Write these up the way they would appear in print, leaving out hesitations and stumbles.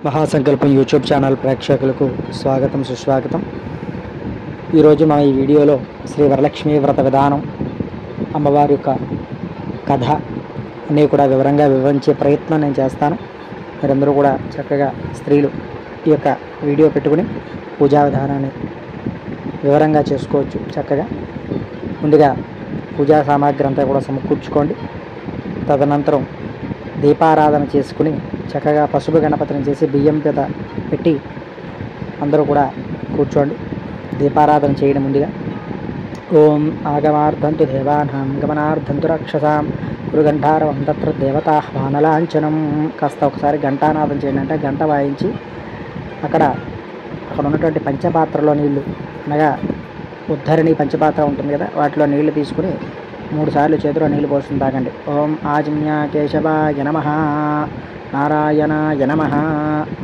మహాసంకల్పం YouTube channel ప్రేక్షకులకు స్వాగతం సుస్వాగతం. ఈరోజు మన ఈ వీడియోలో శ్రీ వరలక్ష్మీ వ్రత విధానం, అమ్మవారి యొక్క కథ అన్నీ కూడా వివరంగా వివరించే ప్రయత్నం నేను చేస్తాను. మీరందరూ కూడా చక్కగా స్త్రీలు ఈ యొక్క వీడియో పెట్టుకుని పూజా విధానాన్ని వివరంగా చేసుకోవచ్చు. చక్కగా ముందుగా పూజా సామాగ్రి అంతా కూడా సమకూర్చుకోండి. తదనంతరం దీపారాధన చేసుకుని చక్కగా పసుపు గణపతిని చేసి బియ్యం పెద్ద పెట్టి అందరూ కూడా కూర్చోండి. దీపారాధన చేయడం ముందుగా ఓం ఆగమార్థంతు దేవానాం గమనార్థంతు రాక్షసాం గురుగంఠారవం తత్ర దేవతాహ్వానలాంఛనం. కాస్త ఒకసారి ఘంటానాదం చేయండి. అంటే గంట వాయించి అక్కడ ఉన్నటువంటి పంచపాత్రలో నీళ్లు, అనగా ఉద్ధరణి పంచపాత్ర ఉంటుంది కదా, వాటిలో నీళ్లు తీసుకుని 3 సార్లు చేతిలో నీళ్లు పోసుకుని తాగండి. ఓం ఆజన్య కేశవాయ నమః, నారాయణాయ నమః,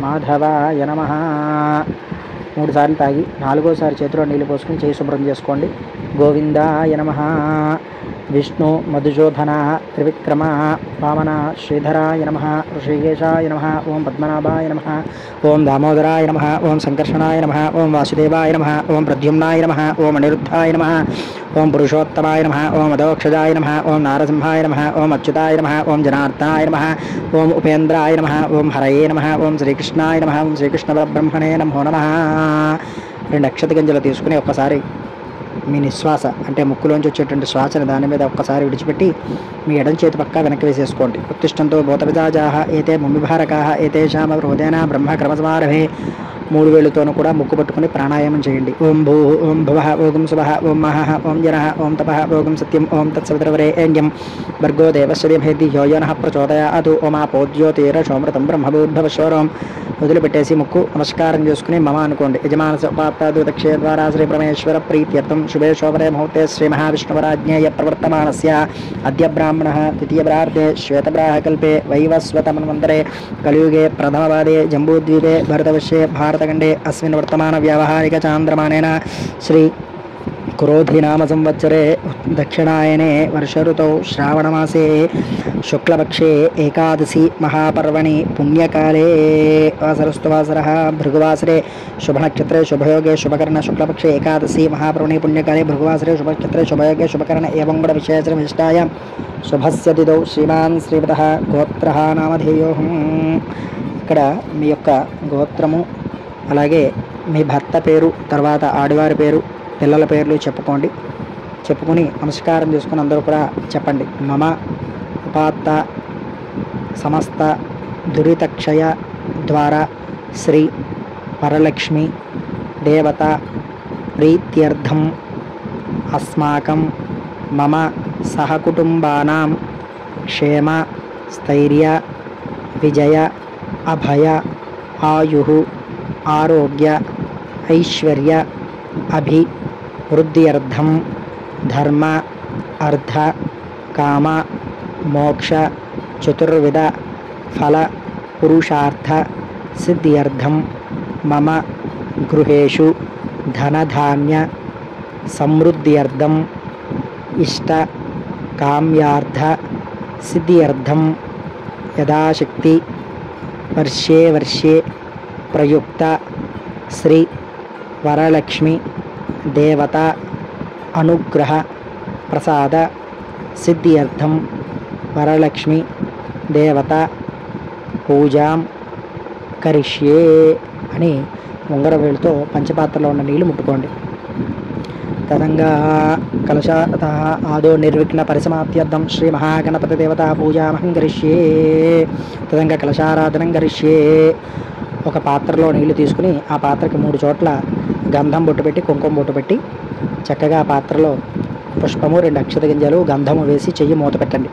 మాధవాయ నమః 3 సార్లు తాగి 4వసారి చేతిలో నీళ్లు పోసుకుని చేయి శుభ్రం చేసుకోండి. గోవిందాయ నమః, విష్ణు మధుసూదన త్రివిక్రమ వామన శ్రీధరాయ నమః, ఋషికేశాయ నమః, ఓం పద్మనాభాయ నమః, ఓం దామోదరాయ నమః, ఓం సంకర్షణాయ నమః, ఓం వాసుదేవాయ నమః, ఓం ప్రద్యుమ్నాయ నమః, ఓం అనిరుద్ధాయ నమః, ఓం పురుషోత్తమాయ నమః, ఓం అదోక్షజాయ నమః, ఓం నారసింహాయ నమః, ఓం అచ్యుతాయ నమః, ఓం జనార్దనాయ నమః, ఓం ఉపేంద్రాయ నమః, ఓం హరయే నమః, ఓం శ్రీకృష్ణాయ నమః, ఓం శ్రీకృష్ణ పరబ్రహ్మణే నమో నమః. 2 అక్షత గింజలు తీసుకుని ఒక్కసారి మీ నిశ్వాస అంటే ముక్కులోంచి వచ్చేటువంటి శ్వాసను దాని మీద ఒక్కసారి విడిచిపెట్టి మీ ఎడం చేతి పక్క వెనక్కి వేసేసుకోండి. ఉత్తిష్టంతో భూతపితాజాహ ఏతే ముమ్మిభారకాహ ఏతేషామ హృదయన బ్రహ్మ క్రమసమారభే. 3 వేళ్ళతోనూ కూడా ముక్కు పట్టుకుని ప్రాణాయామం చేయండి. ఓం భూ, ఓం భువః, ఓం శుభః, ఓం మహః, ఓం జనః, ఓం తపః, ఓం సత్యం, ఓం తత్సవితర్వరేణ్యం భర్గో దేవస్య ధీమహి ధియో యో నః ప్రచోదయాత్. ఓమాపో జ్యోతిరసోమృతం బ్రహ్మభూద్భవస్వరం. వదిలిపెట్టేసి ముక్కు నమస్కారం చేసుకుని మమ అనుకోండి. యజమానస ఉపాప్తాదు దక్షే ద్వారా శ్రీ పరమేశ్వర ప్రీత్యర్థం శుభే శోభనే ముహూర్తే శ్రీ మహావిష్ణువరాజ్ఞేయ ప్రవర్తమానస్య అద్య బ్రాహ్మణః ద్వితీయ ప్రార్థే శ్వేతప్రాహ కల్పే వైవస్వతమన్వంతరే కలియుగే ప్రథమపాదే జంబూద్వీపే భరతవర్షే భారతఖండే అస్మిన్ వర్తమాన వ్యావహారిక చాంద్రమానేన శ్రీ క్రోధినామ సంవత్సరే దక్షిణాయనే వర్షఋతౌ శ్రావణమాసే శుక్లపక్షే ఏకాదశి మహాపర్వణి పుణ్యకాలే వాసరస్తు వాసరః భృగువాసరే శుభనక్షత్రే శుభయోగే శుభకరణ శుక్లపక్షే ఏకాదశి మహాపర్వణి పుణ్యకాలే భృగువాసరే శుభనక్షత్రే శుభయోగే శుభకరణ ఏవం కూడా విశేషణ విశిష్టాయాం శుభస్య తిథౌ శ్రీమాన్ శ్రీపతః గోత్రః నామధేయోహం. ఇక్కడ మీ యొక్క గోత్రము, అలాగే మీ భర్త పేరు, తర్వాత ఆడవారి పేరు, పిల్లల పేర్లు చెప్పుకోండి. చెప్పుకుని నమస్కారం చేసుకుని అందరూ కూడా చెప్పండి. మమ ఉపాత్త సమస్త దురితక్షయ ద్వారా శ్రీ వరలక్ష్మి దేవత ప్రీత్యర్థం అస్మాకం మమ సహకుటుంబానాం క్షేమ స్థైర్య విజయ అభయ ఆయు ఆరోగ్య ఐశ్వర్య అభివృద్ధ్యర్థం ధర్మ అర్థ కామ మోక్ష చతుర్విధ ఫల పురుషార్థ సిద్ధ్యర్థం మమ గృహేషు ధనధాన్య సమృద్ధ్యర్థం ఇష్ట కామ్యార్థ సిద్ధ్యర్థం యథాశక్తి వర్షే వర్షే ప్రయుక్త శ్రీ వరలక్ష్మి దేవత అనుగ్రహ ప్రసాద సిద్ధ్యర్థం వరలక్ష్మి దేవత పూజాం కరిష్యే అని ఉంగరవేలుతో పంచపాత్రలో ఉన్న నీళ్లు ముట్టుకోండి. తదంగా కలశాత ఆదో నిర్విఘ్న పరిసమాప్త్యర్థం శ్రీ మహాగణపతి దేవత పూజామహం కరిష్యే. తదంగా కలశారాధనం కరిష్యే. ఒక పాత్రలో నీళ్లు తీసుకుని ఆ పాత్రకి 3 చోట్ల గంధం బొట్టు పెట్టి కుంకుమ బొట్టు పెట్టి చక్కగా ఆ పాత్రలో పుష్పము 2 అక్షత గింజలు గంధము వేసి చెయ్యి మూత పెట్టండి.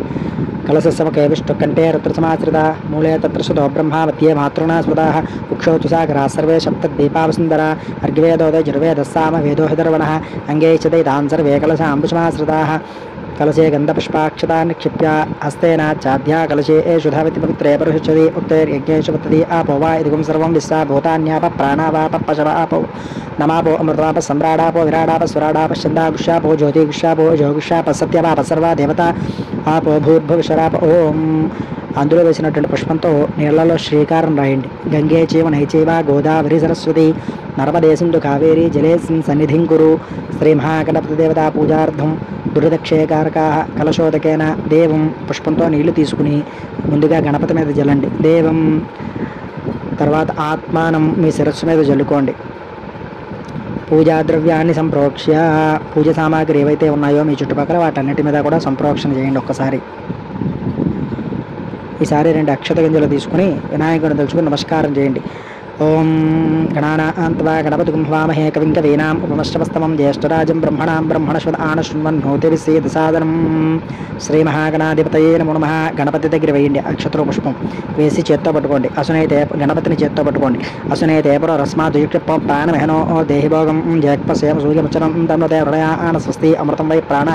కలశస్సమకే విష్ణుకంఠే రుద్రసమాశ్రిత మూలే తత్ర సుతో బ్రహ్మ మధ్యే మాతృనా స్మృతా కుక్షౌతు సాగరా సర్వే సప్తద్వీపావసుందర అర్ఘ్యవేదోదయ జుర్వేదస్సామ వేదోహిదర్వణః అంగే చదై తాన్ సర్వే కలశాంబుషమాశ్రితాః. కలశే గంధపుష్పాక్షతా నిక్షిప్య హస్తేన చాధ్యా కలశే ఏషుధావితి పవిత్రే పరుషుచ్చది ఉత్తైర్యజ్ఞేషు పత్తది ఆపో వా ఇదిగం సర్వం విశ్వా భూతాన్యాప ప్రాణావాప పశవ ఆపో నమాపో అమృతాప సమ్రాడాపో విరాడాప స్వరాడాప చందాగుష్యాపో జ్యోతిగుష్యాపో యోగుష్యాప సత్యవాప సర్వా దేవత आपो भूर्भुवशराप ओम అందులో వేసినటువంటి పుష్పంతో నీళ్లలో శ్రీకారం రాయండి. గంగే చైవ నైచైవ గోదావరి సరస్వతి నర్మదే సింధు కావేరి జలేస్మిన్ సన్నిధిం కురు. శ్రీ మహాగణపతి దేవతా పూజార్థం దురిదక్షయకారక కలశోదకేన దేవం. పుష్పంతో నీళ్లు తీసుకుని ముందుగా గణపతి మీద జల్లండి. దేవం తర్వాత ఆత్మానం మీ శిరస్సు మీద జల్లుకోండి. పూజా ద్రవ్యాన్ని సంప్రోక్ష్య పూజ సామాగ్రి ఏవైతే ఉన్నాయో మీ చుట్టుపక్కల వాటన్నిటి మీద కూడా సంప్రోక్షణ చేయండి ఒక్కసారి. ఈసారి 2 అక్షత గింజలు తీసుకుని వినాయకుడిని తలుచుకుని నమస్కారం చేయండి. ఓం గణానాన్త్వా గణపతిం హవామహే కవిం కవీనాం ఉపమశ్రవస్తమం జ్యేష్ఠరాజం బ్రహ్మణాం బ్రహ్మణస్పద ఆనశృణ్వన్నోతిర్సేదసాదనం. శ్రీ మహాగణాధిపతయే నమో నమః. గణపతి దగ్గర వేయండి అక్షతలో పుష్పం వేసి చేత్తో పట్టుకోండి. అసునైతే గణపతిని చేత్తో పట్టుకోండి. అసునైతేపుర రస్మాద్యుక్త ప్రాణమహనో దేహిభోగం జగత్పసేమ సూర్యముచనం తమృతే హృదయాన స్వస్తి అమృతం వై ప్రాణ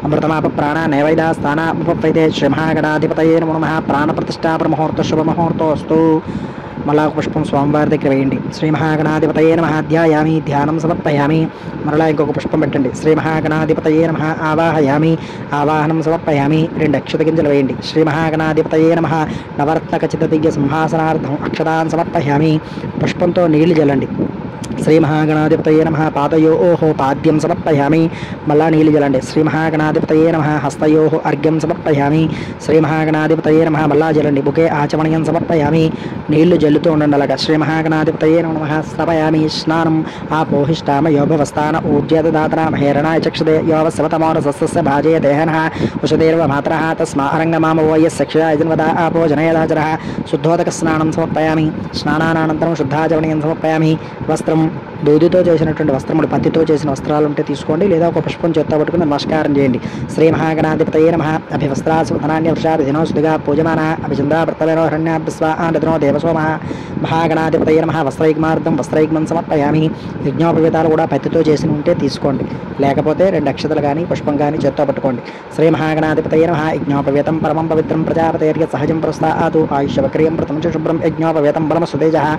అమృతమాప ప్రాణ నైవేద్య స్థాన ఉపప్రైతే. శ్రీ మహాగణాధిపతయే నమో నమః. ప్రాణ ప్రతిష్టాపన ముహూర్త శుభముహూర్తోస్తు. మళ్ళా ఒక పుష్పం స్వామివారి దగ్గర వేయండి. శ్రీ మహాగణాధిపతయే నమః. ధ్యాయామి ధ్యానం సమర్పయామి. మరలా ఇంకొక పుష్పం పెట్టండి. శ్రీ మహాగణాధిపతయే నమః. ఆవాహయామి ఆవాహనం సమర్పయామి. 2 అక్షత గింజలు వేయండి. శ్రీ మహాగణాధిపతయే నమః. నవరత్న ఖచ్చిత దివ్య సింహాసనార్థం అక్షతాన్ సమర్పయామి. పుష్పంతో నీళ్లు జల్లండి. శ్రీ మహాగణాధిపతయే నమః. పాదయోః పాద్యం సమర్పయామి. మళ్ళా నీళ్లు జల్లండి. శ్రీ మహాగణాధిపతయే నమః. హస్తయోః అర్ఘ్యం సమర్పయామి. శ్రీ మహాగణాధిపతయే నమః. మళ్ళా జల్లండి. బుకే ఆచమనీయం సమర్పయామి. నీళ్లు జల్లుతూ ఉండండి అలాగా. శ్రీ మహాగణాధిపతయే నమః. స్థాపయామి స్నానం ఆపోహిష్టామ యోభవస్థాన ఊర్జేదాతన మహేరణాయ చక్షుదే యోవసవతమోరసస్య భాజే దేహనః ఉషదేర్వ మాతరః తస్మా అరంగమామవోయస్సక్షయాజన్వద ఆపో జనయదాచరః. శుద్ధోదక స్నానం సమర్పయామి. స్నానానంతరం శుద్ధాచమనీయం సమర్పయామి. వస్త్రం దూదితో చేసినటువంటి వస్త్రములు పత్తితో చేసిన వస్త్రాలు ఉంటే తీసుకోండి, లేదా ఒక పుష్పం చేత్తో పట్టుకుని నమస్కారం చేయండి. శ్రీ మహాగణాధిపతయే నమః. అభివస్త్రాసుధనాన్య వృషాదినోస్తుగా పూజమాన అభిచంద్రాభర్తవేనోహరణ్యాభిస్వాండో దేవసోమః. మహాగణాధిపతయే నమః. వస్త్రైగ్మార్థం వస్త్రైగ్మం సమర్పయామి. యజ్ఞోపవేతాలు కూడా పత్తితో చేసి ఉంటే తీసుకోండి, లేకపోతే 2 అక్షతలు కానీ పుష్పం కానీ చేత్తో పట్టుకోండి. శ్రీ మహాగణాధిపతయే నమః. యజ్ఞోపవేతం పరమం పవిత్రం ప్రజాపతేర్య సహజం ప్రస్తాతు ఆయుష్యవక్రియం ప్రథమం చ శుభ్రం యజ్ఞోపవేతం బలమసుతేజః.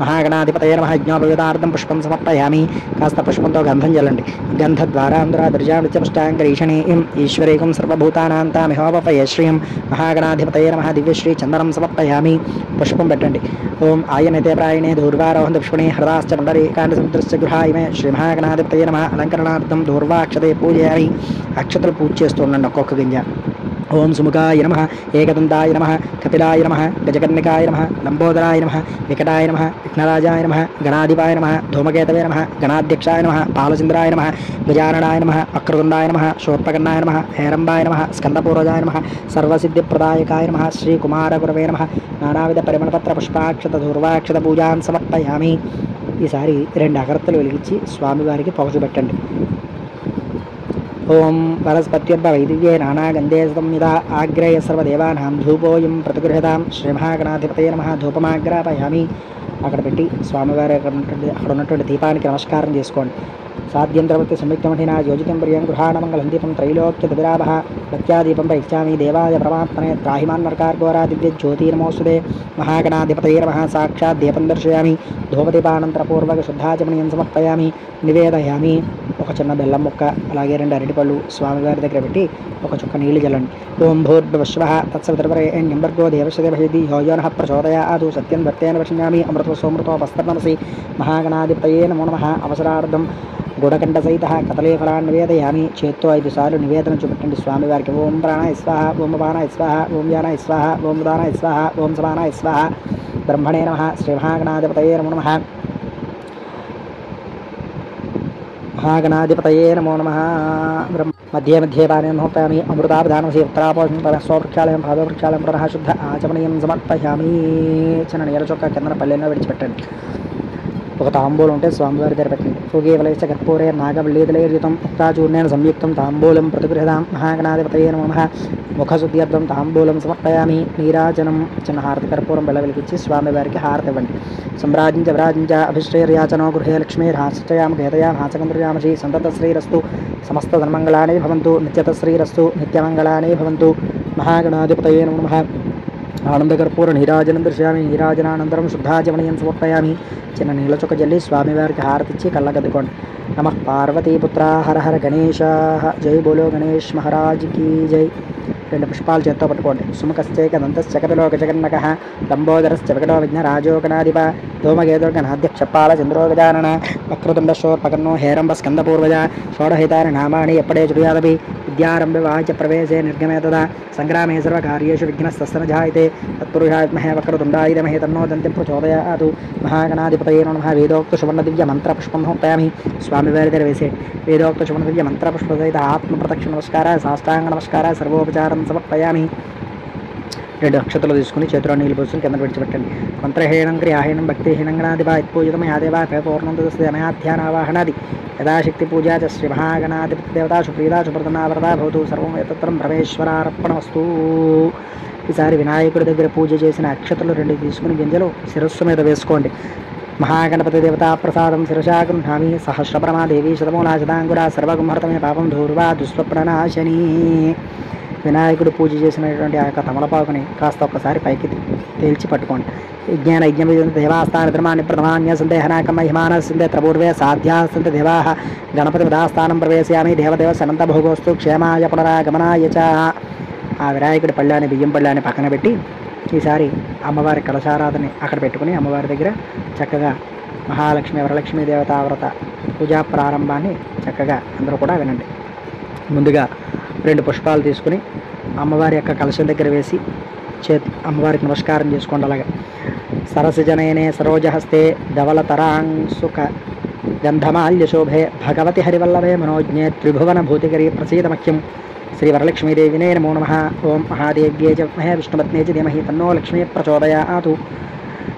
మహాగణాధిపతయే నమః. యజ్ఞోపవేతార్థం పుష్పం సమర్పయామి. కాస్త పుష్పంతో గంధం జల్లండి. గంధద్వారాంధ్రాదర్జామిత్యపుష్టాంగరీషణీం ఈశ్వరేకం సర్వభూతానాంతామిహోపయే శ్రీయం. మహాగణాధిపతయే నమః. దివ్యశ్రీ చందనం సమర్పయామి. పుష్పం పెట్టండి. ఓం ఆయనతే ప్రాయణే దూర్వారోహం పుష్పణే హృదాశ్చ పుండరీకాండ సముద్రస్య గృహాయిమే. శ్రీ మహాగణాధిపతయే నమః. అలంకరణార్థం దూర్వాక్షతే పూజయామి. అక్షతలు పూజ చేస్తూ ఉండండి ఒక్కొక్క గింజ. ఓం సుముఖాయ నమః. ఏకదంతాయ నమః. కపిలాయ నమః. గజకర్ణికాయ నమః. లంబోదరాయ నమః. వికటాయ నమః. విఘ్నరాజాయ నమః. గణాధిపాయ నమః. ధూమకేతవే నమః. గణాధ్యక్షాయ నమః. పాలచంద్రాయ నమః. గజాననాయ నమః. వక్రతుండాయ నమః. శూర్పకర్ణాయ నమః. హేరంబాయ నమః. స్కందపూర్వజాయ నమః. సర్వసిద్ధిప్రదాయకాయ నమః. శ్రీకుమారగురవే నమః. నానావిధ పరిమళపత్ర పుష్పాక్షత ధూర్వాక్షత పూజాన్ సమర్పయామి. ఈసారి 2 అగరత్తులు వెలిగించి స్వామివారికి పొగ చూపెట్టండి. ఓం వనస్పత్యుర్భవైదివ్యే నానాగంధే సంయుధా ఆగ్రేయ సర్వదేవానాం ధూపోయం ప్రతిగృహతాం. శ్రీ మహాగణాధిపతయే నమః. ధూపమాగ్రాపయామి. అక్కడ పెట్టి స్వామివారి అక్కడ ఉన్నటువంటి దీపానికి నమస్కారం చేసుకోండి. సాధ్యం ద్రవతి సంయుక్తమఠినా యోజితం ప్రియం గృహాణమంగళం దీపం త్రైలోక్య దివిరాభ ప్రత్యాదీపం పైచ్చామి దేవాయ పరమాత్మనే త్రాహిమాన్నర్కార్గోరా దివ్య జ్యోతిర్మోస్తుదే. మహాగణాధిపతయే నమః. సాక్షాత్ దీపం దర్శయామి. ధూపదీపానంతరపూర్వక శుద్ధాచమనీయం సమర్పయామి. నివేదయామి. ఒక చిన్న బెల్లం ముక్క అలాగే 2 అరటిపళ్ళు స్వామివారి దగ్గర పెట్టి ఒక చుక్క నీళ్లు జల్లండి. ఓం భూర్భువస్వః తత్సవితుర్వరేణ్యం భర్గో దేవస్య ధీమహి ధియో నః ప్రచోదయాత్. సత్యం వర్తేన వక్ష్యామి అమృతో సోమృతో వస్త్రనమసి. మహాగణాధిపతయే నమో నమః. అవసరార్థం గుడకండ సహిత కదలీ ఫలాన్ని నివేదయామి. చేత్తో 5 సార్లు నివేదన చూపెట్టండి స్వామివారికి. ఓం ప్రాణాయ స్వాహ. ఓం అపానాయ స్వాహ. ఓం యానాయ స్వాహ. ఓం ఉదానాయ స్వాహ. ఓం సమానాయ స్వాహ. బ్రహ్మణే నమః. శ్రీ మహాగణాధిపతయే నమో నమః. మహాగణాధిపతయే నమో నమః. మధ్యే మధ్యే పానీయం సమర్పయామి. అమృతాభిధానమసి ఉత్తరాపోషం స్వవృక్షాలయం పాదవృక్షాలయం పునః శుద్ధ ఆచమనీయం సమర్పయామి. చిన్న నీల చొక్క కిందన పల్లెల్లో విడిచిపెట్టండి. ఒక తాంబూలం ఉంటే స్వామివారి దగ్గర పెట్టండి. సుగేవలైశ్చ కర్పూరే నాగవల్లీదలైర్యుతం ముక్తాచూర్ణేన సంయుక్తం తాంబూలం ప్రతిగృహతాం. మహాగణాధిపతయే నమో నమః. ముఖశుద్ధ్యర్థం తాంబూలం సమర్పయామి. నీరాజనం చిన్న హారతి కర్పూరం బెల్ల వెలిగించి స్వామివారికి హారతి ఇవ్వండి. సమ్రాజించ విరాజించ అభిష్టైర్యాచనో గృహే లక్ష్మీర్హాశ్చయామ గేతయామ హాచకంద్రయామసి. సంతతశ్రీరస్తు. సమస్త ధన్మంగళాని భవంతు. నిత్యతశ్రీరస్తు. నిత్యమంగళాని భవంతు. మహాగణాధిపతయే నమో నమః. ఆనందకర్పూర నీరాజనం దర్శయామి. నీరాజనానంతరం శుద్ధాచమనీయం సమర్పయామి. చిన్న నీళ్ళ చొక్క జల్లి స్వామివారికి హారతిచ్చి కళ్ళగద్దుకోండి. నమః పార్వతీపుత్ర హర హర గణేశ. జై బోలో గణేష్ మహారాజ్ కీ జై. 2 పుష్పాలు చేత్తో పట్టుకోండి. సుముఖశ్చేక దంతశ్చకపిలో గజగన్నక లంబోదరశ్చ వికటో విఘ్నరాజో గణాధిప ధూమకేతో గణాధ్యక్షపాల చంద్రో గజానన వక్రతుండ శోర్పకర్ణో హేరంబ స్కందపూర్వజ షోడహితాని నామాని ఎప్పడే చుడియాదపి విద్యారంభ వాచ్య ప్రవేశే నిర్గమే తదా సంగ్రామే సర్వకార్యేషు విఘ్నస్తస్సన జాయతే తత్పురుషాత్మహే వక్రతుండాయుధమహే తన్నో దంతిం ప్రచోదయాతు మహాగణాధిపతయే నమః. వేదోక్త సువర్ణ దివ్య మంత్ర పుష్పం సమర్పయామి. స్వామివారి దగ్గర వేసే వేదోక్త సువర్ణ దివ్య మంత్ర పుష్ప సహిత ఆత్మ ప్రదక్షిణ నమస్కార సాష్టాంగ నమస్కార సర్వోపచారం సమర్పయామి. 2 అక్షతలు తీసుకుని చేతిలో నీళ్ళు పోసుకుని కింద విడిచిపెట్టండి. మంత్రహీనం క్రియాహీనం భక్తిహీనం గణాధిపా యత్పూజితం యాదేవా పేపూర్ణం తదస్యాధ్యానావాహనాది యథాశక్తి పూజా చ శ్రీ మహాగణాధిపతి దేవతాసు ప్రీదాసు ప్రదన్నావరదా భవతు సర్వం యతత్రం పరమేశ్వరార్పణమస్తు. ఈసారి వినాయకుడి దగ్గర పూజ చేసిన అక్షతలు 2 తీసుకుని గింజలు శిరస్సు మీద వేసుకోండి. మహాగణపతి దేవతా ప్రసాదం శిరసా గృహ్ణామి. సహస్రప్రమాదేవి శతమూలా శతాంగురా సర్వగుంహర్తమే పాపం ధూర్వా దుష్స్వప్ననాశని. వినాయకుడు పూజ చేసినటువంటి ఆ యొక్క తమలపాకుని కాస్త ఒక్కసారి పైకి తేల్చి పట్టుకోండి. విజ్ఞాన యజ్ఞ దేవాస్థాన ధర్మాన్ని ప్రథమాన్య సందేహనాకం మహిమాన సందే త్రపూర్వే సాధ్యాస్తంత దేవా గణపతి పదాస్థానం ప్రవేశయామి. దేవదేవ సనంత భోగోస్తు క్షేమాయ పునరాగమనాయ చ. ఆ వినాయకుడి పళ్ళాన్ని బియ్యం పళ్ళాన్ని పక్కన పెట్టి ఈసారి అమ్మవారి కలశారాధని అక్కడ పెట్టుకుని అమ్మవారి దగ్గర చక్కగా మహాలక్ష్మి వరలక్ష్మీ దేవతావ్రత పూజా ప్రారంభాన్ని చక్కగా అందరూ కూడా వినండి. ముందుగా 2 పుష్పాలు తీసుకుని అమ్మవారి యొక్క కలశం దగ్గర వేసి అమ్మవారికి నమస్కారం చేసుకోండి. అలాగే సరసజనయనే సరోజహస్తే ధవలతరాంసుక గంధమాల్యశోభే భగవతి హరివల్లభే మనోజ్ఞే త్రిభువన భూతికరీ ప్రసీదమఖ్యం. శ్రీ వరలక్ష్మీదేవినే నమో నమః. ఓం మహాదేవ్యే చ విద్మహే విష్ణుపత్నే చ ధీమహి తన్నో లక్ష్మీ ప్రచోదయాతు.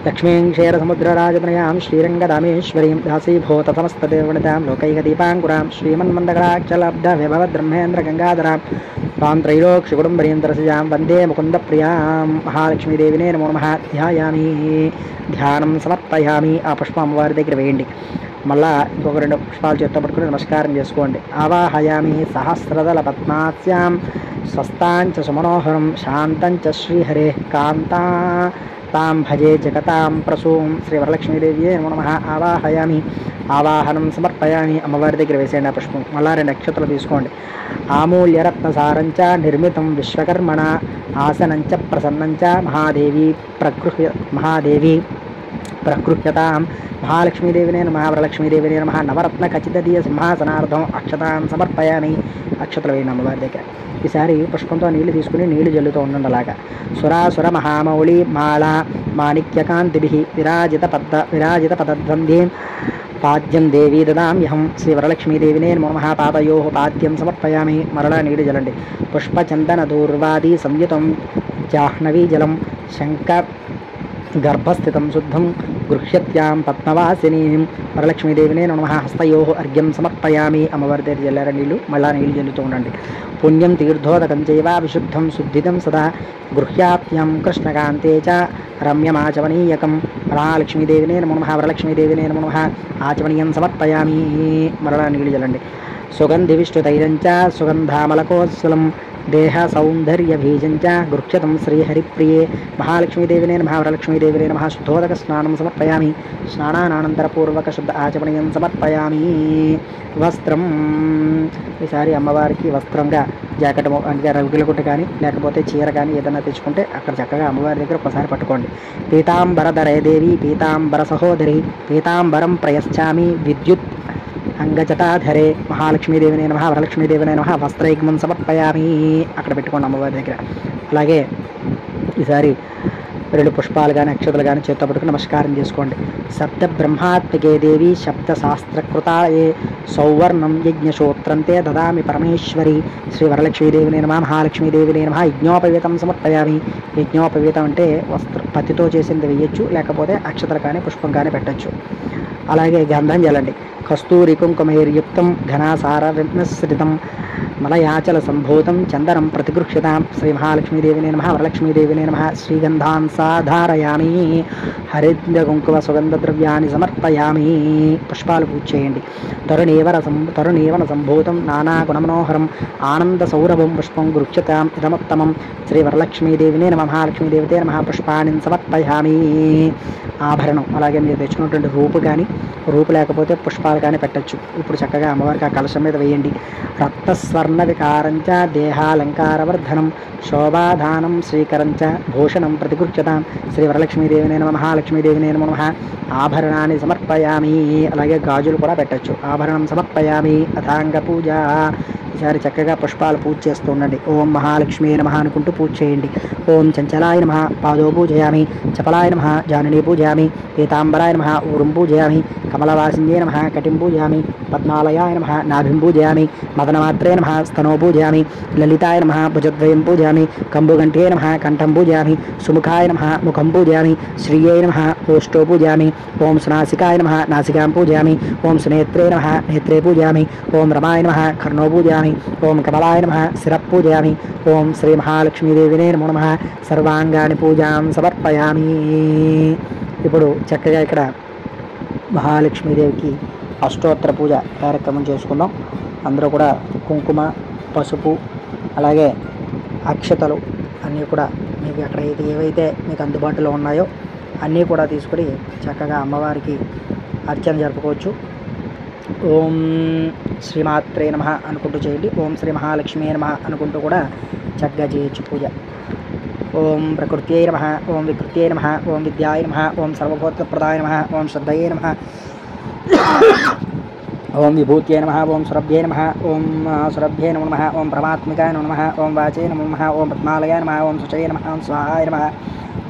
లక్ష్మీం క్షీరసముద్రరాజతనయాం శ్రీరంగదామేశ్వరీం దాసీభూత సమస్తదేవనితాం లోకైకదీపాంకురాం శ్రీమన్మందగళాక్షలబ్ధ విభవద్బ్రహ్మేంద్ర గంగాధరాం తాం త్రైలోక్ష్యకుటుంబరీంద్రసజాం వందే ముకుందప్రియాం. మహాలక్ష్మీదేవినే నమో నమః. ధ్యాయామి, ధ్యానం సమర్పయామి. ఆ పుష్పం అమ్మవారి దగ్గర వేయండి. మళ్ళా ఇంకొక 2 పుష్పాలు చేత్తో పట్టుకుని నమస్కారం చేసుకోండి. ఆవాహయామి సహస్రదళ పద్మాస్యాం స్వస్తాంచ సుమనోహరం శాంతంచ శ్రీహరే కాంతా తాం భజే జగతాం ప్రసూం. శ్రీ వరలక్ష్మీదేవియే నమో నమః. ఆవాహయామి, ఆవాహనం సమర్పయామి. అమ్మవారి దగ్గర వేసేయండి ఆ పుష్పం. మళ్ళా 2 అక్షతలు తీసుకోండి. ఆమూల్యరత్నసారంచ నిర్మితం విశ్వకర్మణ ఆసనంచ ప్రసన్నంచ మహాదేవి ప్రగృహ్యతాం. మహాలక్ష్మీదేవినే నమః. వరలక్ష్మీదేవినే నమః. నవరత్న ఖచ్చితదీయ సింహాసనార్థం అక్షతాం సమర్పయామి. అక్షతలు వేయండి అమ్మవారి దగ్గర. ఈసారి పుష్పంతో నీళ్లు తీసుకుని నీళ్లు జల్లుతూ ఉండండి. అలాగా సురాసుర మహామౌళి మాళ మాణిక్యకాంతిభి విరాజిత పదద్వంద్యం పాద్యం దేవీ దదామ్యహం. శ్రీ వరలక్ష్మీదేవినే నమో నమః. పాదయో పాద్యం సమర్పయామి. మరలా నీళ్లు జలండి. పుష్పచందన దూర్వాది సంయుతం జాహ్నవీ జలం శంక గర్భస్థితం శుద్ధం గృహ్యత్యాం పద్మవాసినీం. వరలక్ష్మీదేవినే నమః. హస్తయో అర్ఘ్యం సమర్పయామి. అమ్మవారి దగ్గర జల్లార నీళ్లు మళ్ళా నీళ్లు జల్లుతూ ఉండండి. పుణ్యం తీర్థోదకం చైవ విశుద్ధం శుద్ధితం సదా గృహ్యాప్యం కృష్ణకాంతే చ రమ్యమాచమనీయకం. మహాలక్ష్మీదేవినే నమో నమః. వరలక్ష్మీదేవినే నమో నమః. ఆచమనీయం సమర్పయామి. మరలా నీళ్లు జల్లండి. సుగంధి విష్ణుతైరంచ సుగంధామలకోత్సలం దేహ సౌందర్య బీజంచ గృహ్యతం శ్రీహరిప్రియే. మహాలక్ష్మీదేవినే నమః. వరలక్ష్మీదేవినే నమః. శుద్ధోదక స్నానం సమర్పయామి. స్నానానంతరపూర్వక శుద్ధ ఆచమనీయం సమర్పయామి. వస్త్రం ఈసారి అమ్మవారికి వస్త్రంగా జాకెట్ అంటే రవికిల గుట్ట కానీ లేకపోతే చీర కానీ ఏదైనా తెచ్చుకుంటే అక్కడ చక్కగా అమ్మవారి దగ్గర ఒకసారి పట్టుకోండి. పీతాంబరధరే దేవి పీతాంబర సహోదరి పీతాంబరం ప్రయశ్చామి విద్యుత్ అంగజటాధరే. మహాలక్ష్మీదేవినే నమః. వరలక్ష్మీదేవినే నమః. వస్త్రైగ్మం సమర్పయామి. అక్కడ పెట్టుకోండి అమ్మవారి దగ్గర. అలాగే ఈసారి 2 పుష్పాలు కానీ అక్షతలు కానీ చేత్తో పట్టుకుని నమస్కారం చేసుకోండి. సప్త బ్రహ్మాత్మికే దేవి శబ్ద శాస్త్రకృతాయే సౌవర్ణం యజ్ఞశోత్రంతే దదామి పరమేశ్వరి. శ్రీ వరలక్ష్మీదేవినే నమః. మహాలక్ష్మీదేవినే నమః. యజ్ఞోపవీతం సమర్పయామి. యజ్ఞోపవీతం అంటే పత్తితో చేసింది వేయచ్చు, లేకపోతే అక్షతలు కానీ పుష్పం కానీ పెట్టచ్చు. అలాగే గంధం జలండి. కస్తూరి కుంకుమైర్యుక్తం ఘనాసార విస్మృతం మలయాచల సంభూతం చందనం ప్రతిగృహ్యతాం. శ్రీ మహాలక్ష్మీదేవినే నమః. వరలక్ష్మీదేవినే నమః. శ్రీగంధాన్ సాధారయామి. హరిద్ర కుంకుమ సుగంధ ద్రవ్యాన్ని సమర్పయామి. పుష్పాలు పూజ చేయండి. తరుణీవన సంభూతం నానాగుణమనోహరం ఆనంద సౌరభం పుష్పం గృహ్యతాం ఇదముత్తమం. శ్రీ వరలక్ష్మీదేవినే నమః. మహాలక్ష్మీదేవితే నమః. పుష్పాన్ని సమర్పయామి. ఆభరణం అలాగే మీరు తెచ్చుకున్నటువంటి రూపు కానీ రూపు లేకపోతే పుష్పాలు కానీ పెట్టచ్చు. ఇప్పుడు చక్కగా అమ్మవారికి ఆ కలశం మీద వేయండి. రక్తస్వర్ణ వికారంచ దేహాలంకారవర్ధనం శోభాధానం శ్రీకరంచ భూషణం ప్రతిగృహ్యతాం శ్రీ వరలక్ష్మీదేవినే నమః మహాలక్ష్మీదేవినే నమః ఆభరణాన్ని సమర్పయామి. అలాగే గాజులు కూడా పెట్టచ్చు. ఆభరణం సమర్పయామి. అథాంగ పూజ. ఈసారి చక్కగా పుష్పాలు పూజ చేస్తూ ఉండండి. ఓం మహాలక్ష్మీ నమః అనుకుంటూ పూజ చేయండి. ఓం చంచలాయ నమః పాదో పూజయామి. చపలాయ నమః జాననీ పూజయామి. పీతాంబరాయ నమః ఊరుం పూజయామి. కమలవాసిన్యే నమః కటిం పూజయామి. పద్మాలయాయ నమః నాభిం పూజయామి. మదనమాత్రే నమః స్తనో పూజయామి. లలితాయ నమః భుజద్వయం పూజయామి. కంబుగంఠే నమః కంఠం పూజయామి. సుముఖాయ నమః ముఖం పూజయామి. శ్రీయై నమః ఓష్టో పూజయామి. ఓం సునాసికాయ నమః నాసికాం పూజయామి. ఓం సునేత్రే నమః నేత్రే పూజయామి. ఓం రమాయ నమః కర్ణో పూజయామి. ఓం కమలాయ నమః శిరః పూజయామి. ఓం శ్రీ మహాలక్ష్మీదేవినే నమో నమః సర్వాంగాని పూజాం సమర్పయామి. ఇప్పుడు చక్కగా ఇక్కడ మహాలక్ష్మీదేవికి అష్టోత్తర పూజ కార్యక్రమం చేసుకుందాం. అందరూ కూడా కుంకుమ, పసుపు, అలాగే అక్షతలు అన్నీ కూడా మీకు అక్కడ ఏవైతే మీకు అందుబాటులో ఉన్నాయో అన్నీ కూడా తీసుకుని చక్కగా అమ్మవారికి అర్చన జరుపుకోవచ్చు. ఓం శ్రీమాత్రే నమః అనుకుంటూ చేయండి. ఓం శ్రీ మహాలక్ష్మీ నమః అనుకుంటూ కూడా చక్కగా చేయొచ్చు పూజ. ఓం ప్రకృత్యై నమః. ఓం వికృత్యై నమః. ఓం విద్యాయ నమః. ఓం సర్వభూతప్రదాయ నమః. ఓం శ్రద్ధయే నమః. ఓం విభూత్యై నమః. ఓం సురభ్యై నమః. ఓం సురభ్యై నమో నమః. ఓం పరమాత్మికాయ నమో నమః. ఓం వాచే నమో నమః. ఓం పద్మాలయాయ నమః. ఓం శుచయే నమః. ఓం స్వాహాయ నమః.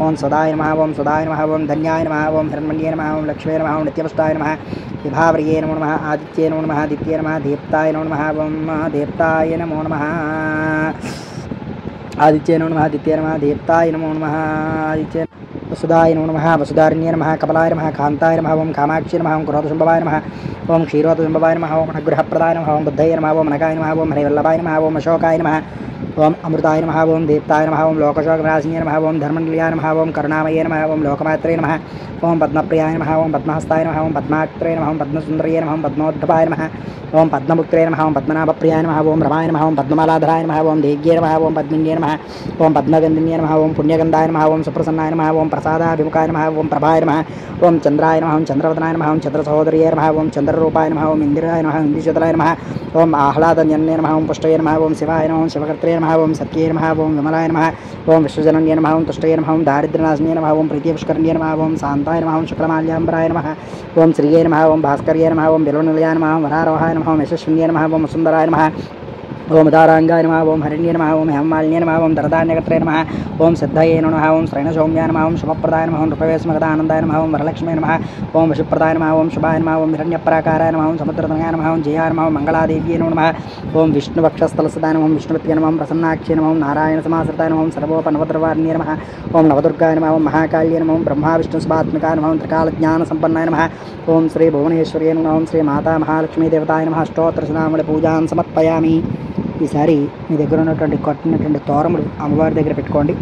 ఓం సదాయ నమః. ఓం సదాయ నమః. ఓం ధన్యాయ నమః. ఓం హిరణ్మణ్యే నమః. ఓం లక్ష్మీ నమః. ఓం నిత్యపుష్టాయ నమః. విభావర్యే నమో నమః. ఆదిత్యే నమో నమః. దిత్యే నమః. దీప్తాయ నమో నమః. ఓం దీప్తాయ నమో నమః. ఆదిత్యే నమో నమః. దిత్యే నమః. దీప్తాయ నమో నమః. ఆదిత్యే వసుదాయ నమో నమః. వసుధారిణ్యే నమః. కమలాయ నమః. కాంతాయ నమః. ఓం కామాక్షి నమః. ఓం క్రోధశంభవాయ నమః. ఓం క్షీరోదశంభవాయ నమః. ఓం అనుగ్రహప్రదాయ నమః. ఓం బుద్ధయ నమః. ఓం నగాయ నమః. ఓం హరివల్లభాయ నమః. ఓం అశోకాయ నమః. ఓం అమృతాయ నమః. ఓం దీప్తాయ నమః. ఓం లోకశోకవినాశిన్యే నమః. ఓం ధర్మనిలయాయ నమః. ఓం కరుణామయే నమః. ఓం లోకమాత్రే నమః. ఓం పద్మప్రియాయ నమః. ఓం పద్మహస్తాయ నమః. ఓం పద్మాక్త్రే నమః. ఓం పద్మసుందర్యే నమః. ఓం పద్మోద్ధపాయ నమః. ఓం పద్మముక్త్రే నమః. ఓం పద్మనాభప్రియాయ నమః. ఓం రమాయ నమః. ఓం పద్మమాలాధరాయ నమః. ఓం దేవ్యే నమః. ఓం పద్మిన్యే నమః. ఓం పద్మగంధిన్యే నమః. ఓం పుణ్యగంధాయ నమః. ఓం సుప్రసన్నాయ నమః. ఓం ప్రసాదాభిముఖాయ నమః. ఓం ప్రభాయ నమః. ఓం చంద్రాయ నమః. ఓం చంద్రవదనాయ నమః. ఓం చంద్రసహోదర్యే నమః. ఓం చంద్రరూపాయ నమః. ఓం ఇందిరాయ నమః. ఇంద్రశతలాయ నమః. ఓం ఆహ్లాదన్యన్యే నమః. ఓం పుష్టయే నమః. ఓం శివాయ నమః. ఓం శివకర్త్రే నమః. ఓం సత్యే నమః. ఓం విమలాయ నమః. ఓం విశ్వజనన్యే నమః. ఓం తుష్టయే నమః. ఓం దారిద్ర్యనాశిన్యే నమః. ఓం ప్రీతిపుష్కరణ్యే నమః. ఓం శాంతాయ నమః. ఓం శుక్లమాల్యాంబరాయ నమః. ఓం శ్రీయే నమః. ఓం భాస్కర్యే నమః. ఓం బిల్వనిలయాయ నమః. ఓం వరారోహాయ నమః. ఓం యశస్విన్యే నమః. ఓం సుందరాయ నమః. ఓం ఉదారాంగాయ నమః. ఓం హరిణ్యే నమః. ఓం హేమమాలిన్యే నమః. ఓం దరదాన్యకత్రే నమః. ఓం సిద్ధయే నమః. ఓం శ్రైణసౌమ్యాయ నమః. ఓం శుభప్రదాయ నమః. ఓం నృపవేశమగదానందాయ నమః. ఓం వరలక్ష్మీ నమః. ఓం విషుప్రదాయ నమః. ఓం శుభాయ నమః. ఓం హిరణ్యప్రాకారాయ నమః. ఓం సముద్రతనయాయ నమః. ఓం జయాయ నమః. ఓం మంగళాదేవ్యే నమః. ఓం విష్ణువక్షస్థలసదాయ నమః. ఓం విష్ణుపత్యే నమః. ఓం ప్రసన్నాక్షే నమః. ఓం నారాయణ సమాశ్రితాయ నమః. ఓం సర్వోపనవద్రవార్ణ్యే నమః. ఓం నవదుర్గాయ నమః. ఓం మహాకాళ్యే నమః. ఓం బ్రహ్మ విష్ణు శుభాత్మికాయ నమః. ఓం త్రికాలజ్ఞానసంపన్నాయ నమః. ఓం శ్రీ భువనేశ్వర్యే నమః. ఓం శ్రీ మాతా మహాలక్ష్మీ దేవతాయ నమః. అష్టోత్తరశతనామావళి పూజాన్ సమర్పయామి. ఈసారి మీ దగ్గర ఉన్నటువంటి కట్టినటువంటి తోరములు అమ్మవారి దగ్గర పెట్టుకోండి.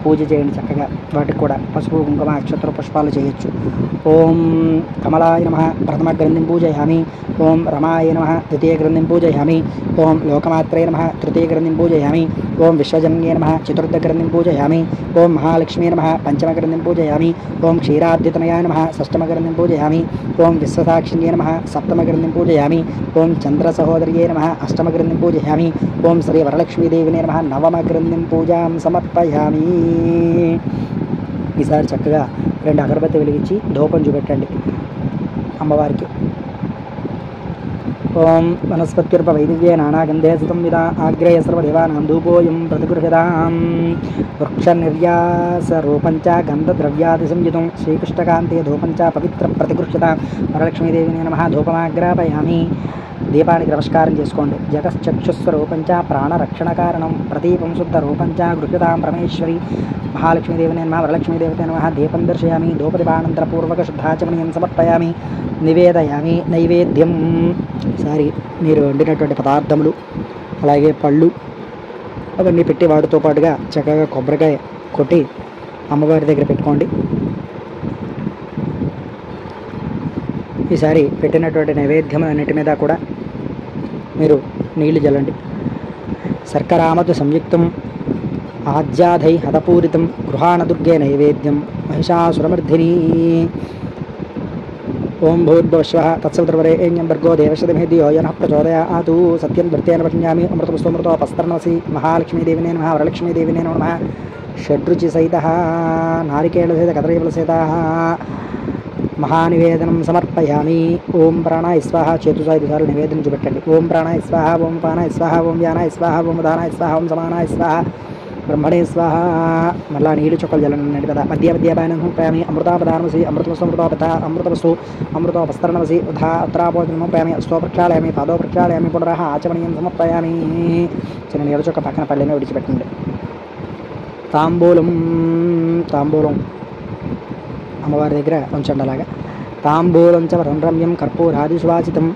పూజ చేయండి చక్కగా. వాటికి కూడా పసుపు కుంకుమ అక్షతర పుష్పాలు చేయొచ్చు. ఓం కమలాయ నమః ప్రథమ గ్రంథిం పూజయామి. ఓం రమాయ నమః ద్వితీయ గ్రంథిం పూజయామి. ఓం లోకమాత్రే నమః తృతీయ గ్రంథిం పూజయామి. ఓం విశ్వజన్యే నమః చతుర్థ గ్రంథిం పూజయామి. ఓం మహాలక్ష్మీ నమః పంచమ గ్రంథిం పూజయామి. ఓం క్షీరాద్యుతనయాయ నమః షష్టమ గ్రంథిం పూజయామి. ఓం విశ్వసాక్షిణ్యే నమః సప్తమ గ్రంథిం పూజయామి. ఓం చంద్ర సహోదర్యే నమః అష్టమ గ్రంథిం పూజయామి. ఓం శ్రీ వరలక్ష్మీదేవినే నమః నవమ గ్రంథిం పూజాం సమర్పయామి. ఈసారి చక్కగా 2 అగరబత్తి వెలిగించి ధూపం చూపెట్టండి అమ్మవారికి. ఓం వనస్పత్యుర్ప వైదివ్యే నానాగంధే సుతం విదా ఆగ్రేయ సర్వదేవానాం ధూపోయం ప్రతిగృహ్యతాం వృక్ష నిర్యాస రూపంచ గంధద్రవ్యాది సంయుతం శ్రీకృష్ణకాంతే ధూపంచ పవిత్ర ప్రతిగృహ్యతాం. వరలక్ష్మీదేవినే నమః ధూపమాగ్రాపయామి. దీపానికి నమస్కారం చేసుకోండి. జగశ్చక్షుస్వరూపంచ ప్రాణరక్షణ కారణం ప్రదీపం శుద్ధ రూపంచ గృహ్యతాం పరమేశ్వరి. మహాలక్ష్మీదేవినే నమః వరలక్ష్మీదేవతే నమః దీపం దర్శయామి. ధూపదీపానంతరపూర్వక శుద్ధాచమనీయం సమర్పయామి. నివేదయామి నైవేద్యం. ఈసారి మీరు వండినటువంటి పదార్థములు అలాగే పళ్ళు అవన్నీ పెట్టి వాటితో పాటుగా చక్కగా కొబ్బరికాయ కొట్టి అమ్మవారి దగ్గర పెట్టుకోండి. ఈసారి పెట్టినటువంటి నైవేద్యం అన్నిటి మీద కూడా మీరు నీళ్లు జల్లండి. శర్కరామతు సంయుక్తం ఆజ్యాధై హతపూరితం గృహాణదుర్గే నైవేద్యం మహిషాసురమర్ధిని. ఓం భూర్భువస్వః తత్సవితుర్వరేణ్యం భర్గో దేవस्य धीमहि धियो यो नः प्रचोदयात् సత్యం ధృత్యేన వక్ష్యామి అమృతమస్తమృతోపస్తరణమసి మహాలక్ష్మీదేవినే నమః వరలక్ష్మీదేవినే నమః షడ్రుచి సహితః నారికేళ సహిత కదలీఫల సహితః మహానివేదనం సమర్పయామి. ఓం ప్రాణాయ స్వాహ చేతు 5 సార్లు నివేదన పెట్టండి. ఓం ప్రాణాయ స్వాహ, ఓం పానాయ స్వాహ, ఓం వ్యానాయ స్వాహ, ఓం ఉదానాయ స్వాహ, ఓం సమానాయ స్వాహ, బ్రహ్మణే స్వాహ. మళ్ళా నీళ్ళు చుక్కలు జల్లండి కదా. మధ్య మధ్యాహ్నం సమర్పయామి. అమృతాపదానమసి అమృతోపస్తరణమసి ఉధా ఉత్తరాపోజనం సమర్పయామి. అస్తో ప్రక్షాళయామి, పాదో ప్రక్షాళయామి, పునరః ఆచమనీయం సమర్పయామి. చిన్న నీళ్ళ చుక్క పక్కన పళ్ళని విడిచిపెట్టండి. తాంబూలం అమ్మవారి దగ్గర ఉంచండి. అలాగా తాంబూలం చ రమ్యం కర్పూరాదిసువాసితం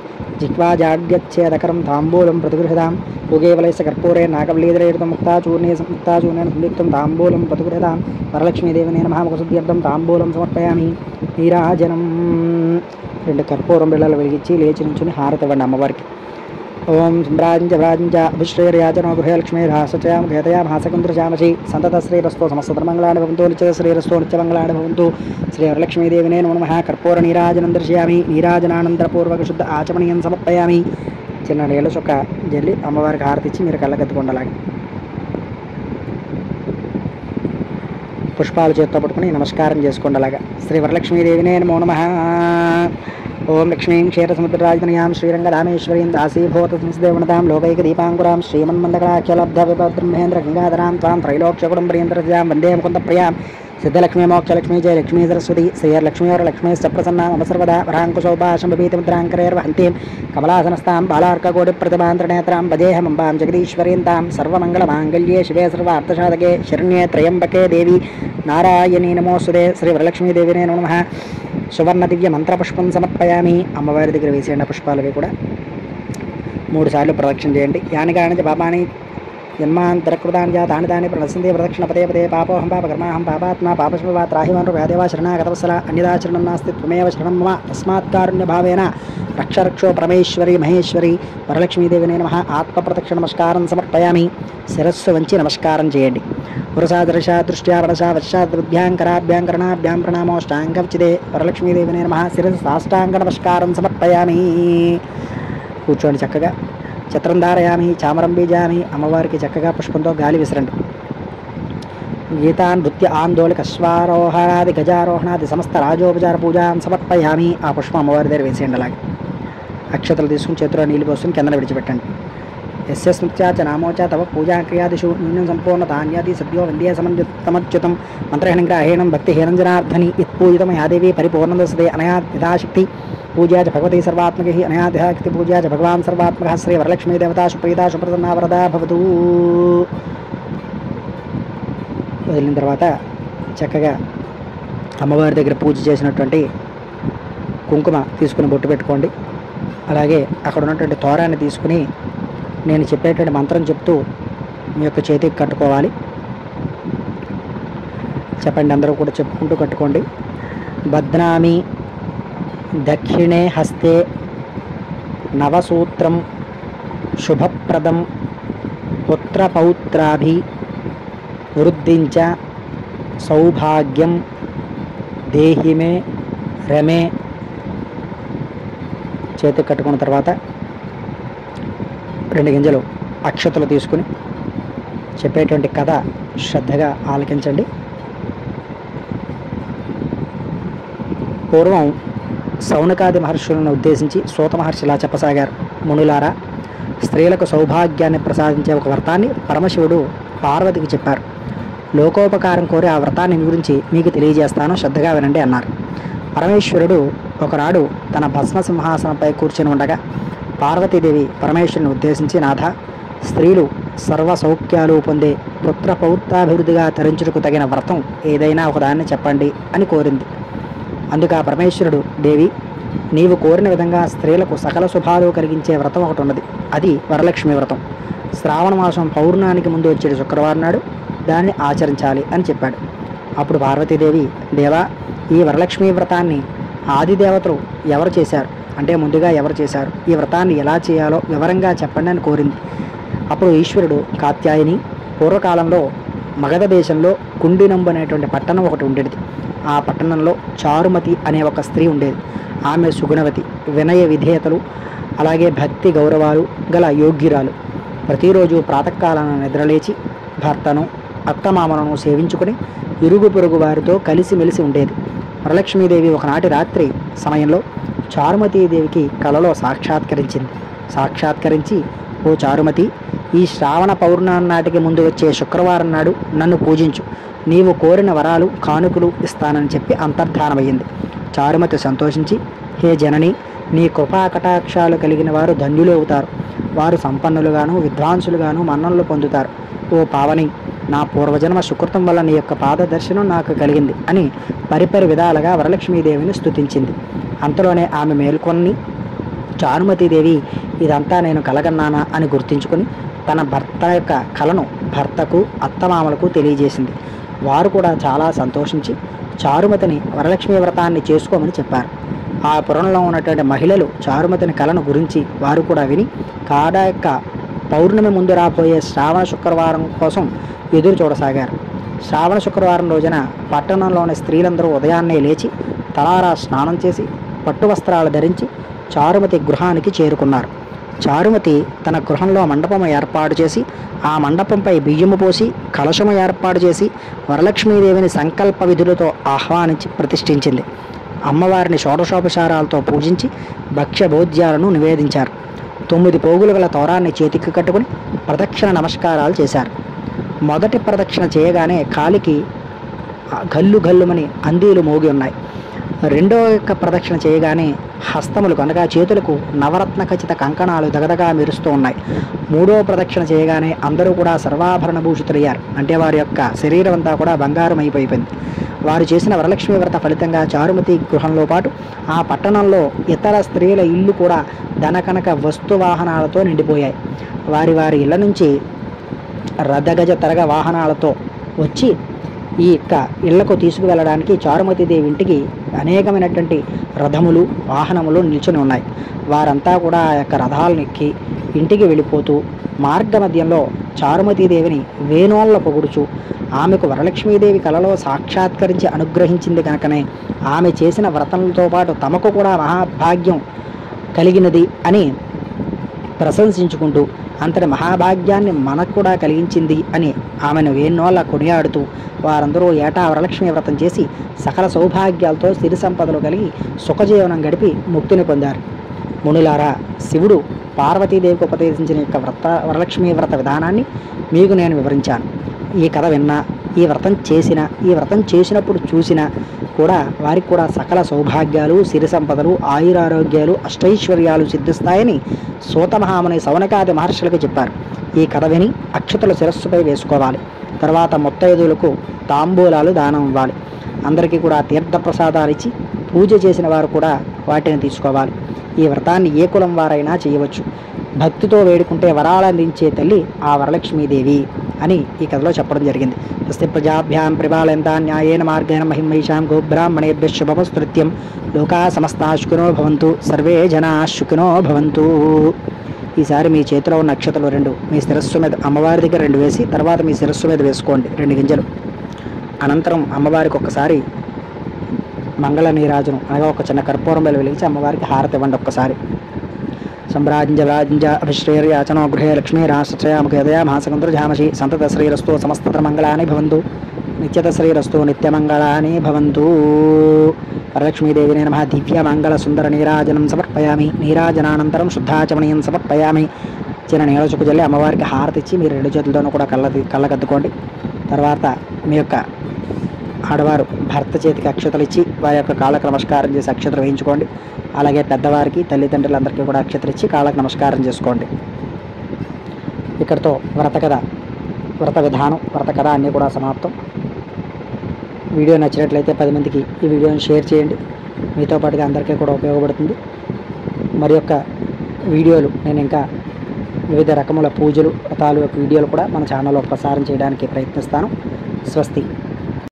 జిహ్వాజాడ్యచ్ఛేదకరం తాంబూలం ప్రతిగృహదాం పూగేవలైస్య కర్పూరే నాగవల్లీధరేయుతం ముక్తాచూర్ణేన సంయుక్తం తాంబూలం ప్రతిగృహదాం. వరలక్ష్మీదేవినే నమః ముఖశుద్ధ్యర్థం తాంబూలం సమర్పయామి. నీరాజనం 2 కర్పూరం బిళ్ళలు వెలిగించి లేచి నుంచుని హారతి ఇవ్వండి అమ్మవారికి. ఓం వ్రాజంచ అభిశ్రేర్యాచనో గృహలక్ష్మీర్హాసచయాం ఘేతయాం హాసకుంద్రచామసి సంతత శ్రీరస్తో సమస్తధర్మంగళాని భవంతు నిత్య శ్రీరస్తో నిత్యమంగళాని భవంతు. శ్రీ వరలక్ష్మీదేవినే నమః. కర్పూర నీరాజనం దర్శయామి. నీరాజనానంతరపూర్వక శుద్ధ ఆచమనీయం సమర్పయామి. చిన్న నీళ్ళ చొక్క జల్లి అమ్మవారికి హారతి ఇచ్చి మీరు కళ్ళకెత్తుకోండి. అలాగే పుష్పాలు చేత్తో పట్టుకుని నమస్కారం చేసుకోండి. అలాగా శ్రీ వరలక్ష్మీదేవినే నమో నమః. ఓం లక్ష్మీం క్షీరసముద్రరాజతనయాం శ్రీరంగరామేశ్వరీం దాసీభూత సంస్థదేవనతాం లోకైక దీపాంకురాం శ్రీమన్మందకళాఖ్యలబ్ధ విభద్రమహేంద్ర గంగాధరాం త్వాం త్రైలోక్యకుటుంబరీంద్రజాం వందే ముకుందప్రియాం. సిద్ధలక్ష్మీ మోక్షలక్ష్మీ జయ లక్ష్మీ సరస్వతి శ్రీయర్లక్ష్మీవరలక్ష్మీ సప్రసన్నాం సర్వదా వరాంకుశోభాశంభీతిముద్రాంకరేర్వహంతీం కమలాసనస్తాం బాలార్కకోటి ప్రతిభాంతర్నేత్రాం భజేహమంబాం జగదీశ్వరీంతాం సర్వమంగళమాంగళ్యే శివే సర్వార్థసాధకే శరణ్యే త్రయంబకే దేవి నారాయణీ నమోస్తుతే. శ్రీ వరలక్ష్మీదేవినే నమః. సువర్ణ దివ్య మంత్రపుష్పం సమర్పయామి. అమ్మవారి దగ్గర వేసేయండి పుష్పాలవి కూడా 3 సార్లు ప్రదక్షిణ చేయండి. యానికాని పాపాని జన్మాంతరకృతాన్ని తాని తాని ప్రణసందే ప్రదక్షిణ పదే పదే పాపోహం పాపకర్మాహం పాపాత్మా పాపశివా త్రాహిమాను వ్యాదేవా శరణాగతవత్సల అన్యదాచరణం నాస్తి త్వమేవ శరణం మమ తస్మాత్ కారుణ్యభావేన రక్షరక్షో పరమేశ్వరి మహేశ్వరి వరలక్ష్మీదేవినే నమః. ఆత్మప్రదక్షిణ నమస్కారం సమర్పయామి. శిరస్సు వంచి నమస్కారం చేయండి. పురసాదృశా దృష్ట్యా వరసా వశ్యాద్భ్యాం కరణాభ్యాం ప్రణామోష్టాంగవిచిదే వరలక్ష్మీదేవినే నమః. శిరస్సు సాష్టాంగ నమస్కారం సమర్పయామి. కూర్చోండి చక్కగా. చిత్రం ధారయామి, చామరం బీజామి. అమ్మవారికి చక్కగా పుష్పంతో గాలి విసరండి. గీతాన్ నృత్య ఆందోళిక అశ్వారోహణాది గజారోహణాది సమస్త రాజోపచార పూజాన్ సమర్పయామి. ఆ పుష్పం అమ్మవారి దగ్గర వేసేయండి. అలాగే అక్షతలు తీసుకుని చేతిలో నీళ్ళు పోసుకుని కిందన విడిచిపెట్టండి. యస్య స్మృత్యాచ నామోచ తవ పూజాక్రియాదిషు న్యూనం సంపూర్ణ ధాన్యాది సద్యో వంద్యే సమచ్యుతం మంత్రహీనం గ్రాహీణం భక్తిహీనం జనార్ధని యత్పూజితం యాదేవి పరిపూర్ణదసదే అనయా యథాశక్తి పూజా చ భగవతి సర్వాత్మక అనయా యథాశక్తి పూజా చ భగవాన్ సర్వాత్మక శ్రీ వరలక్ష్మీ దేవతా సుప్రీతా సుప్రసన్నా వరదా భవతు. వదిలిన తర్వాత చక్కగా అమ్మవారి దగ్గర పూజ చేసినటువంటి కుంకుమ తీసుకుని బొట్టు పెట్టుకోండి. అలాగే అక్కడ ఉన్నటువంటి తోరాన్ని తీసుకుని నేను చెప్పేటువంటి మంత్రం చెప్తూ మీ యొక్క చేతికి కట్టుకోవాలి. చెప్పండి, అందరూ కూడా చెప్పుకుంటూ కట్టుకోండి. బధ్నామి దక్షిణే హస్తే నవసూత్రం శుభప్రదం పుత్రపౌత్రాభి వృద్ధించ సౌభాగ్యం దేహిమే రమే. చేతికి కట్టుకున్న తర్వాత 2 గింజలు అక్షతలు తీసుకుని చెప్పేటువంటి కథ శ్రద్ధగా ఆలకించండి. పూర్వం సౌనకాది మహర్షులను ఉద్దేశించి సూత మహర్షి ఇలా చెప్పసాగారు. మునులారా, స్త్రీలకు సౌభాగ్యాన్ని ప్రసాదించే ఒక వ్రతాన్ని పరమశివుడు పార్వతికి చెప్పారు. లోకోపకారం కోరి ఆ వ్రతాన్ని గురించి మీకు తెలియజేస్తాను, శ్రద్ధగా వినండి అన్నారు. పరమేశ్వరుడు ఒకనాడు తన భస్మ సింహాసనంపై కూర్చొని ఉండగా పార్వతీదేవి పరమేశ్వరుని ఉద్దేశించి, నాథ, స్త్రీలు సర్వ సౌఖ్యాలు పొందే పుత్ర పౌత్రాభివృద్ధిగా తరించుటకు తగిన వ్రతం ఏదైనా ఒకదాన్ని చెప్పండి అని కోరింది. అందుకు ఆ పరమేశ్వరుడు, దేవి, నీవు కోరిన విధంగా స్త్రీలకు సకల శుభాలు కలిగించే వ్రతం ఒకటి ఉన్నది. అది వరలక్ష్మి వ్రతం. శ్రావణ మాసం పౌర్ణానికి ముందు వచ్చే శుక్రవారం నాడు దాన్ని ఆచరించాలి అని చెప్పాడు. అప్పుడు పార్వతీదేవి, దేవా, ఈ వరలక్ష్మి వ్రతాన్ని ఆదిదేవతలు ఎవరు చేశారు అంటే ముందుగా ఎవరు చేశారు, ఈ వ్రతాన్ని ఎలా చేయాలో వివరంగా చెప్పండి అని కోరింది. అప్పుడు ఈశ్వరుడు, కాత్యాయని, పూర్వకాలంలో మగధ దేశంలో కుండినంబు అనేటువంటి పట్టణం ఒకటి ఉండేది. ఆ పట్టణంలో చారుమతి అనే ఒక స్త్రీ ఉండేది. ఆమె సుగుణవతి, వినయ విధేయతలు అలాగే భక్తి గౌరవాలు గల యోగ్యురాలు. ప్రతిరోజు ప్రాతకాలాన నిద్రలేచి భర్తను అత్తమామలను సేవించుకుని ఇరుగు పొరుగు వారితో కలిసిమెలిసి ఉండేది. వరలక్ష్మీదేవి ఒకనాటి రాత్రి సమయంలో చారుమతీదేవికి కలలో సాక్షాత్కరించి, ఓ చారుమతి, ఈ శ్రావణ పౌర్ణమి నాటికి ముందు వచ్చే శుక్రవారం నాడు నన్ను పూజించు, నీవు కోరిన వరాలు కానుకలు ఇస్తానని చెప్పి అంతర్ధానమయ్యింది. చారుమతి సంతోషించి, హే జనని, నీ కృపా కటాక్షాలు కలిగిన వారు ధన్యులు అవుతారు, వారు సంపన్నులుగాను విద్వాంసులుగాను మన్ననలు పొందుతారు. ఓ పావని, నా పూర్వజన్మ సుకృతం వల్ల నీ యొక్క పాదదర్శనం నాకు కలిగింది అని పరిపరి విధాలుగా వరలక్ష్మీదేవిని స్తుతించింది. అంతలోనే ఆమె మేల్కొని, చారుమతీదేవి ఇదంతా నేను కలగన్నానా అని గుర్తించుకొని తన భర్త యొక్క కలను భర్తకు అత్తమామలకు తెలియజేసింది. వారు కూడా చాలా సంతోషించి చారుమతిని వరలక్ష్మీ వ్రతాన్ని చేసుకోమని చెప్పారు. ఆ పురంలో ఉన్నటువంటి మహిళలు చారుమతిని కలను గురించి వారు కూడా విని కాడ యొక్క పౌర్ణమి ముందు రాబోయే శ్రావణ శుక్రవారం కోసం ఎదురు చూడసాగారు. శ్రావణ శుక్రవారం రోజున పట్టణంలోని స్త్రీలందరూ ఉదయాన్నే లేచి తలారా స్నానం చేసి పట్టు వస్త్రాలు ధరించి చారుమతి గృహానికి చేరుకున్నారు. చారుమతి తన గృహంలో మండపం ఏర్పాటు చేసి ఆ మండపంపై బియ్యము పోసి కలశము ఏర్పాటు చేసి వరలక్ష్మీదేవిని సంకల్ప విధులతో ఆహ్వానించి ప్రతిష్ఠించింది. అమ్మవారిని షోడశోపచారాలతో పూజించి భక్ష్య భోజ్యాలను నివేదించారు. 9 పోగులు గల తోరాన్ని చేతికి కట్టుకుని ప్రదక్షిణ నమస్కారాలు చేశారు. మొదటి ప్రదక్షిణ చేయగానే కాలికి గల్లుమని అందీలు మోగి ఉన్నాయి. రెండో యొక్క ప్రదక్షిణ చేయగానే హస్తములకు అనగా చేతులకు నవరత్న ఖచ్చిత కంకణాలు దగదగా మెరుస్తూ ఉన్నాయి. మూడో ప్రదక్షిణ చేయగానే అందరూ కూడా సర్వాభరణ భూషితులయ్యారు. అంటే వారి యొక్క శరీరం అంతా కూడా బంగారం అయిపోయింది. వారు చేసిన వరలక్ష్మీ వ్రత ఫలితంగా చారుమతి గృహంలో పాటు ఆ పట్టణంలో ఇతర స్త్రీల ఇళ్ళు కూడా ధనకనక వస్తు వాహనాలతో నిండిపోయాయి. వారి ఇళ్ల నుంచి రథగజ తరగ వాహనాలతో వచ్చి ఈ యొక్క ఇళ్లకు తీసుకువెళ్ళడానికి చారుమతీదేవి ఇంటికి అనేకమైనటువంటి రథములు వాహనములు నిల్చుని ఉన్నాయి. వారంతా కూడా ఆ యొక్క రథాలను ఎక్కి ఇంటికి వెళ్ళిపోతూ మార్గ మధ్యంలో చారుమతీదేవిని వేణోళ్ళ పొగుడుచు ఆమెకు వరలక్ష్మీదేవి కలలో సాక్షాత్కరించి అనుగ్రహించింది కనుకనే ఆమె చేసిన వ్రతములతో పాటు తమకు కూడా మహాభాగ్యం కలిగినది అని ప్రశంసించుకుంటూ అంతటి మహాభాగ్యాన్ని మనకు కూడా కలిగించింది అని ఆమెను వేణోళ్ళ కొనియాడుతూ వారందరూ ఏటా వరలక్ష్మీ వ్రతం చేసి సకల సౌభాగ్యాలతో సిరి సంపదలు కలిగి సుఖజీవనం గడిపి ముక్తిని పొందారు. మునులారా, శివుడు పార్వతీదేవికి ఉపదేశించిన యొక్క వరలక్ష్మీ వ్రత విధానాన్ని మీకు నేను వివరించాను. ఈ కథ విన్నా, ఈ వ్రతం చేసినప్పుడు చూసినా కూడా వారికి కూడా సకల సౌభాగ్యాలు సిరి సంపదలు ఆయురారోగ్యాలు అష్టైశ్వర్యాలు సిద్ధిస్తాయని సూతమహాముని సౌనకాది మహర్షులకు చెప్పారు. ఈ కథ విని అక్షతలు శిరస్సుపై వేసుకోవాలి. తర్వాత ముత్తైదువులకు తాంబూలాలు దానం ఇవ్వాలి. అందరికీ కూడా తీర్థప్రసాదాలు ఇచ్చి పూజ చేసిన వారు కూడా వాటిని తీసుకోవాలి. ఈ వ్రతాన్ని ఏ కులం వారైనా చేయవచ్చు. భక్తితో వేడుకుంటే వరాలందించే తల్లి ఆ వరలక్ష్మీదేవి అని ఈ కథలో చెప్పడం జరిగింది. స్వస్తి ప్రజాభ్యాం పరిపాలయంతా న్యాయేన మార్గేణ మహిమైషాం గోబ్రాహ్మణేభ్య శుభమస్తృత్యం లోకా సమస్తా శుకినో భవంతు సర్వే జనా శుకినో భవంతు. ఈసారి మీ చేతిలో ఉన్న అక్షతలు 2 మీ శిరస్సు మీద అమ్మవారి దగ్గర 2 వేసి తర్వాత మీ శిరస్సు మీద వేసుకోండి 2 గింజలు. అనంతరం అమ్మవారికి ఒక్కసారి మంగళ నీరాజనం అనగా ఒక చిన్న కర్పూరం బెల వెలిగించి అమ్మవారికి హారతి ఇవ్వండి ఒక్కసారి. సంభ్రాజ్య అభిశ్రేర్యాచనో గృహే లక్ష్మీ రాష్ట్రయాముఖదయా మహాసకంద్రజామసి సంతత శ్రీరస్తు సమస్తత మంగళాని భవంతు నిత్యత శ్రీరస్తు నిత్యమంగళాని భవంతు. వరలక్ష్మీదేవినే నమః. దివ్య మంగళ సుందర నీరాజనం సమర్పయామి. నీరాజనానంతరం శుద్ధాచమనీయం సమర్పయామి. చిన్న నీళ్ళ చుక్కు జల్లి అమ్మవారికి హారతి ఇచ్చి మీరు 2 చేతులతోనూ కూడా కళ్ళకద్దుకోండి. తర్వాత మీ యొక్క ఆడవారు భర్త చేతికి అక్షతలు ఇచ్చి వారి యొక్క కాళ్ళకు నమస్కారం చేసి అక్షతలు వేయించుకోండి. అలాగే పెద్దవారికి తల్లిదండ్రులందరికీ కూడా అక్షతలు ఇచ్చి కాళ్ళకు నమస్కారం చేసుకోండి. ఇక్కడితో వ్రత విధానం వ్రత కథ అన్నీ కూడా సమాప్తం. వీడియో నచ్చినట్లయితే 10 మందికి ఈ వీడియోని షేర్ చేయండి. మీతో పాటుగా అందరికీ కూడా ఉపయోగపడుతుంది. మరి యొక్క వీడియోలు నేను ఇంకా వివిధ రకముల పూజలు వ్రతాలు యొక్క వీడియోలు కూడా మన ఛానల్లో ప్రసారం చేయడానికి ప్రయత్నిస్తాను. స్వస్తి.